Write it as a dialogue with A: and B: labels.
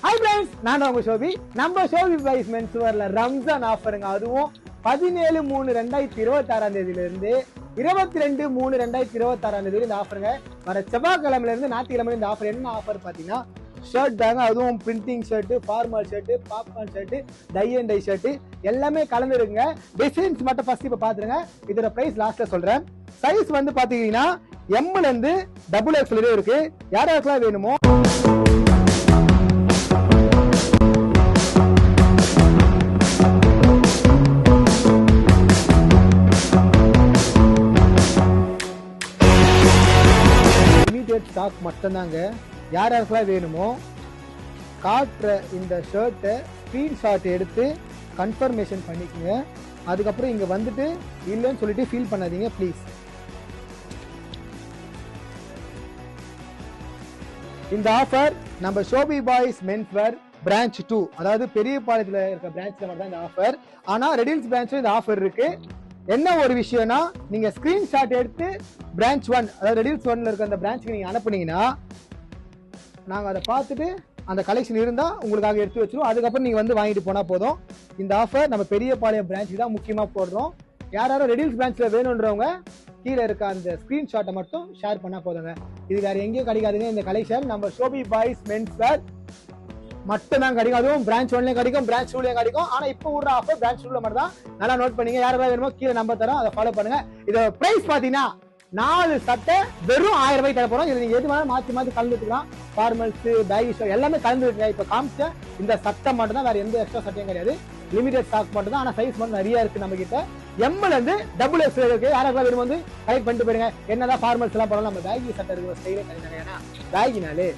A: Hi friends, நான் உங்க ஷோபி. நம்ம ஷோபி பாய்ஸ் மென்ஸ் வேர்ல ரம்ஜான் ஆஃபருங்க. அதுவும் 17/3/2026 இருந்து 22/3/2026 இந்த ஆஃபருங்க. வர செவ்வாய்க்கிழமையில இருந்து ஞாயிற்றுக்கிழமை இந்த ஆஃபர். என்ன ஆஃபர் பாத்தீங்கன்னா ஷர்ட் தாங்க. அதுவும் printing shirt, formal shirt, popcorn shirt, tie and dye shirt எல்லாமே கலந்து இருக்குங்க. டிசைன்ஸ் மட்டும் ஃபர்ஸ்ட் இப்ப பாத்துருங்க. இதோட பிரைஸ் லாஸ்ட்ல சொல்றேன். சைஸ் வந்து பாத்தீங்கன்னா எம்ல இருந்து XXL இருக்கு. யாராருக்கெல்லாம் வேணுமோ ஸ்டாக் மட்டும்தாங்க. யாராருக்கெல்லாம் வேணுமோ காட்டுற இந்த ஷர்ட்டை ஸ்கிரீன்ஷாட் எடுத்து கன்ஃபர்மேஷன் பண்ணிக்கோங்க. அதுக்கப்புறம் இங்க வந்துட்டு இல்லைன்னு சொல்லிட்டு ஃபீல் பண்ணாதீங்க ப்ளீஸ். இந்த ஆஃபர் நம்ம Shobi boys men's wear branch 2, அதாவது பெரியபாளையத்துல இருக்க பிரான்ச்ல மட்டும் தான் இந்த ஆஃபர். ஆனா ரெடில்ஸ் பிரான்ச்ல இந்த ஆஃபர் இருக்கு. என்ன ஒரு விஷயம்னா, நீங்க ஸ்கிரீன்ஷாட் எடுத்து பிரான்ச் 1, அதாவது ரெடில்ஸ் 1ல இருக்க அந்த பிரான்ச்சுக்கு நீங்க அனுப்புனீங்கன்னா நாங்க அதை பார்த்துட்டு அந்த கலெக்ஷன் இருந்தா உங்களுக்காக எடுத்து வச்சிருவோம். அதுக்கப்புறம் நீங்க வந்து வாங்கிட்டு போனா போதும். இந்த ஆஃபர் நம்ம பெரியபாளையம் பிரான்ச்சுக்கு தான் முக்கியமா போடுறோம். யாரும் ரெடில்ஸ் பிரான்ச்ல வேணும்ன்றவங்க கீழே இருக்க அந்த ஸ்கிரீன்ஷாட்டை மட்டும் ஷேர் பண்ணா போதுங்க. இது வேற எங்கேயும் கிடைக்காதுங்க. இந்த கலெக்ஷன் நம்ம ஷோபி பாய்ஸ் மென்ஸ் வேர் மட்டும் தான் கிடைக்கும். அதுவும் பிரான்ச் 1லயும் கிடைக்கும், பிரான்ச் 2லயும் கிடைக்கும். ஆனா இப்போ விடுற ஆஃபர் பிரான்ச் 2ல மட்டும் தான். நல்லா நோட் பண்ணீங்க. யாராவது வேணுமோ கீழே நம்பர் தரோம், அதை ஃபாலோ பண்ணுங்க. இதோட பிரைஸ் பாத்தீங்கன்னா 4 சட்டை வெறும் 1000 ரூபாய் தர போறோம். இதுல நீங்க எது வேணாலும் மாத்தி மாத்தி கலந்துக்கலாம். ஃபார்மல்ஸ், பேகி ஷர்ட் எல்லாமே கலந்து இருக்குங்க. இப்ப காமிச்ச இந்த சட்டை மட்டும் தான், வேற எந்த எக்ஸ்ட்ரா சட்டையும் கிடையாது. லிமிடெட் ஸ்டாக் மட்டும் தான். ஆனா சைஸ் மட்டும் நிறைய இருக்கு நம்ம கிட்ட. எம்ல இருந்து XXL இருக்கு. யாராவது வேணும் வந்து கலெக்ட் பண்ணிட்டு போயிருங்க. என்னதான் ஃபார்மல்ஸ் எல்லாம் போறோம், நம்ம பேகி சட்டை இருக்கிற ஸ்டைலே கிடையாது. ஏன்னா பேகினாலே